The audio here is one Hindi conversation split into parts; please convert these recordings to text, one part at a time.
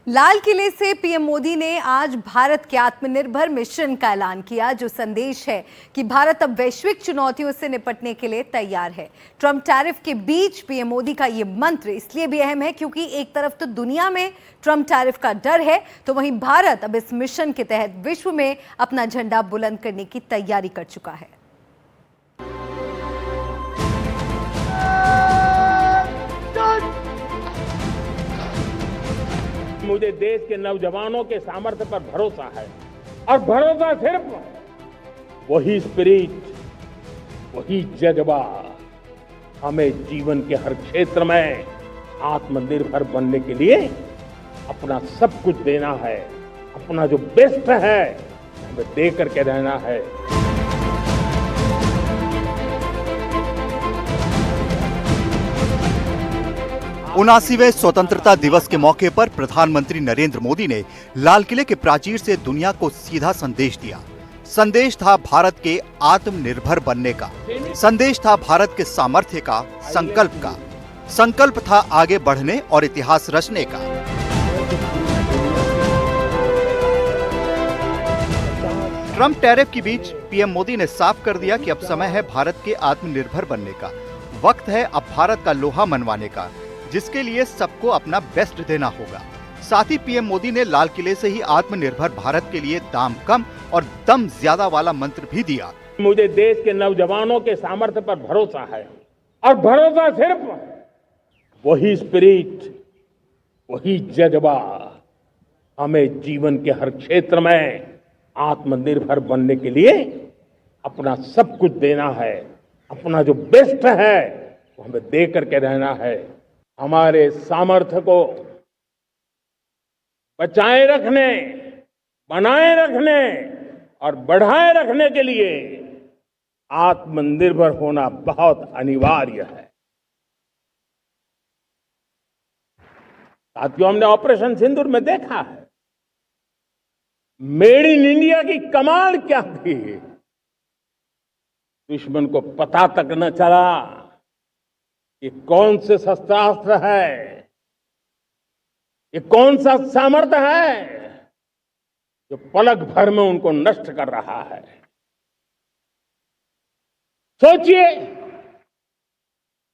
लाल किले से पीएम मोदी ने आज भारत के आत्मनिर्भर मिशन का ऐलान किया, जो संदेश है कि भारत अब वैश्विक चुनौतियों से निपटने के लिए तैयार है। ट्रंप टैरिफ के बीच पीएम मोदी का ये मंत्र इसलिए भी अहम है क्योंकि एक तरफ तो दुनिया में ट्रंप टैरिफ का डर है, तो वहीं भारत अब इस मिशन के तहत विश्व में अपना झंडा बुलंद करने की तैयारी कर चुका है। मुझे देश के नौजवानों के सामर्थ्य पर भरोसा है और भरोसा सिर्फ वही स्पिरिट, वही जज्बा हमें जीवन के हर क्षेत्र में आत्मनिर्भर बनने के लिए अपना सब कुछ देना है। अपना जो बेस्ट है हमें दे करके रहना है। 79वें स्वतंत्रता दिवस के मौके पर प्रधानमंत्री नरेंद्र मोदी ने लाल किले के प्राचीर से दुनिया को सीधा संदेश दिया। संदेश था भारत के आत्मनिर्भर बनने का, संदेश था भारत के सामर्थ्य का, संकल्प था आगे बढ़ने और इतिहास रचने का। ट्रंप टैरिफ के बीच पीएम मोदी ने साफ कर दिया कि अब समय है भारत के आत्मनिर्भर बनने का, वक्त है अब भारत का लोहा मनवाने का, जिसके लिए सबको अपना बेस्ट देना होगा। साथ ही पीएम मोदी ने लाल किले से ही आत्मनिर्भर भारत के लिए दाम कम और दम ज्यादा वाला मंत्र भी दिया। मुझे देश के नौजवानों के सामर्थ्य पर भरोसा है और भरोसा सिर्फ वही स्पिरिट, वही जज्बा हमें जीवन के हर क्षेत्र में आत्मनिर्भर बनने के लिए अपना सब कुछ देना है। अपना जो बेस्ट है वो हमें दे करके रहना है। हमारे सामर्थ्य को बचाए रखने, बनाए रखने और बढ़ाए रखने के लिए आत्मनिर्भर होना बहुत अनिवार्य है। साथियों, हमने ऑपरेशन सिंदूर में देखा है मेड इन इंडिया की कमाल क्या थी। दुश्मन को पता तक न चला ये कौन से शस्त्रास्त्र है, ये कौन सा सामर्थ्य है जो पलक भर में उनको नष्ट कर रहा है। सोचिए,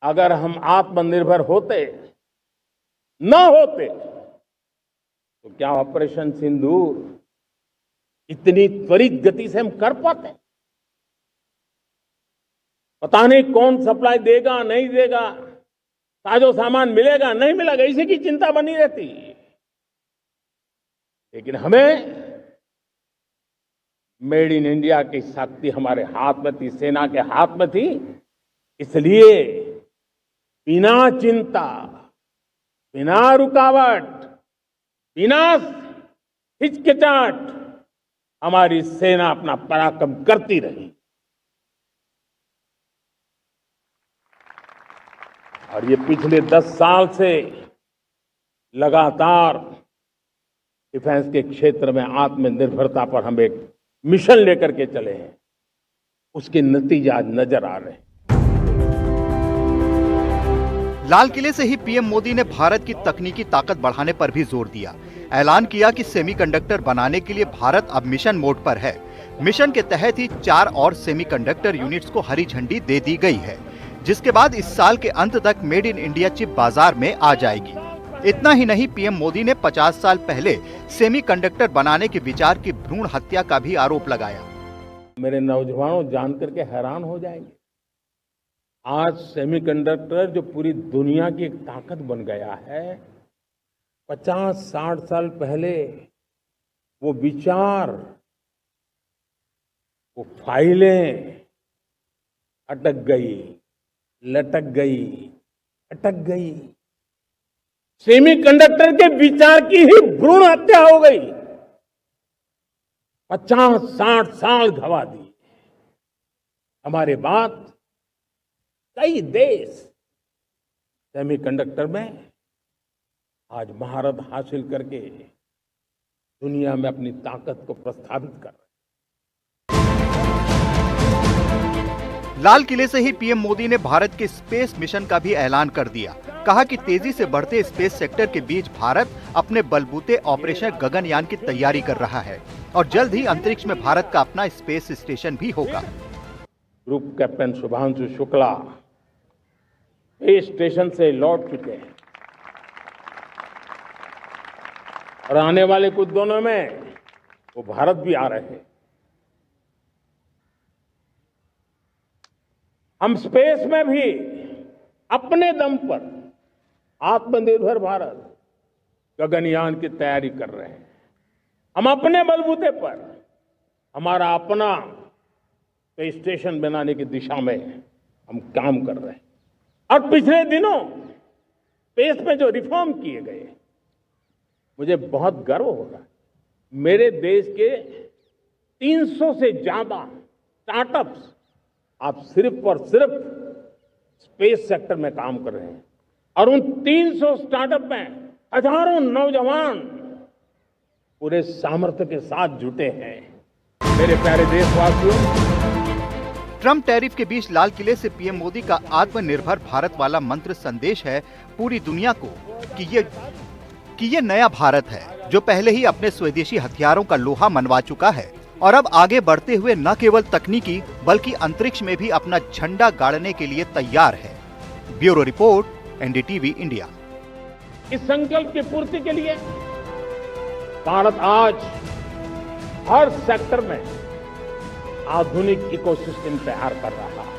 अगर हम आत्मनिर्भर होते न होते तो क्या ऑपरेशन सिंदूर इतनी त्वरित गति से हम कर पाते? पता नहीं कौन सप्लाई देगा नहीं देगा, साजो सामान मिलेगा नहीं मिलेगा, इसी की चिंता बनी रहती। लेकिन हमें मेड इन इंडिया की शक्ति हमारे हाथ में थी, सेना के हाथ में थी। इसलिए बिना चिंता, बिना रुकावट, बिना हिचकिचाहट हमारी सेना अपना पराक्रम करती रही। और ये पिछले 10 साल से लगातार डिफेंस के क्षेत्र में आत्मनिर्भरता पर हम एक मिशन लेकर के चले हैं, उसके नतीजे आज नजर आ रहे हैं। लाल किले से ही पीएम मोदी ने भारत की तकनीकी ताकत बढ़ाने पर भी जोर दिया। ऐलान किया कि सेमीकंडक्टर बनाने के लिए भारत अब मिशन मोड पर है। मिशन के तहत ही 4 और सेमीकंडक्टर यूनिट्स को हरी झंडी दे दी गई है, जिसके बाद इस साल के अंत तक मेड इन इंडिया चिप बाजार में आ जाएगी। इतना ही नहीं, पीएम मोदी ने 50 साल पहले सेमीकंडक्टर बनाने के विचार की भ्रूण हत्या का भी आरोप लगाया। मेरे नौजवानों जान करके हैरान हो जाएंगे, आज सेमीकंडक्टर जो पूरी दुनिया की एक ताकत बन गया है, 50-60 साल पहले वो विचार, वो फाइलें अटक गई, लटक गई, अटक गई। सेमीकंडक्टर के विचार की ही भ्रूण हत्या हो गई। 50-60 साल गवा दिए। हमारे बाद कई देश सेमीकंडक्टर में आज महारत हासिल करके दुनिया में अपनी ताकत को प्रस्थापित कर रहे हैं। लाल किले से ही पीएम मोदी ने भारत के स्पेस मिशन का भी ऐलान कर दिया। कहा कि तेजी से बढ़ते स्पेस सेक्टर के बीच भारत अपने बलबूते ऑपरेशन गगनयान की तैयारी कर रहा है और जल्द ही अंतरिक्ष में भारत का अपना स्पेस स्टेशन भी होगा। Group captain Shubhanshu Shukla space station से लौट चुके हैं और आने वाले कुछ दिनों में वो भारत भी आ रहे हैं। हम स्पेस में भी अपने दम पर आत्मनिर्भर भारत गगनयान की तैयारी कर रहे हैं। हम अपने बलबूते पर हमारा अपना स्पेस स्टेशन बनाने की दिशा में हम काम कर रहे हैं। और पिछले दिनों स्पेस में जो रिफॉर्म किए गए, मुझे बहुत गर्व हो रहा है। मेरे देश के 300 से ज्यादा स्टार्टअप्स आप सिर्फ और सिर्फ स्पेस सेक्टर में काम कर रहे हैं और उन 300 स्टार्टअप में हजारों नौजवान पूरे सामर्थ्य के साथ जुटे हैं। मेरे प्यारे देशवासियों, ट्रम्प टैरिफ के बीच लाल किले से पीएम मोदी का आत्मनिर्भर भारत वाला मंत्र संदेश है पूरी दुनिया को कि ये नया भारत है जो पहले ही अपने स्वदेशी हथियारों का लोहा मनवा चुका है और अब आगे बढ़ते हुए न केवल तकनीकी बल्कि अंतरिक्ष में भी अपना झंडा गाड़ने के लिए तैयार है। Bureau report, NDTV India. इस संकल्प की पूर्ति के लिए भारत आज हर सेक्टर में आधुनिक इकोसिस्टम तैयार कर रहा है।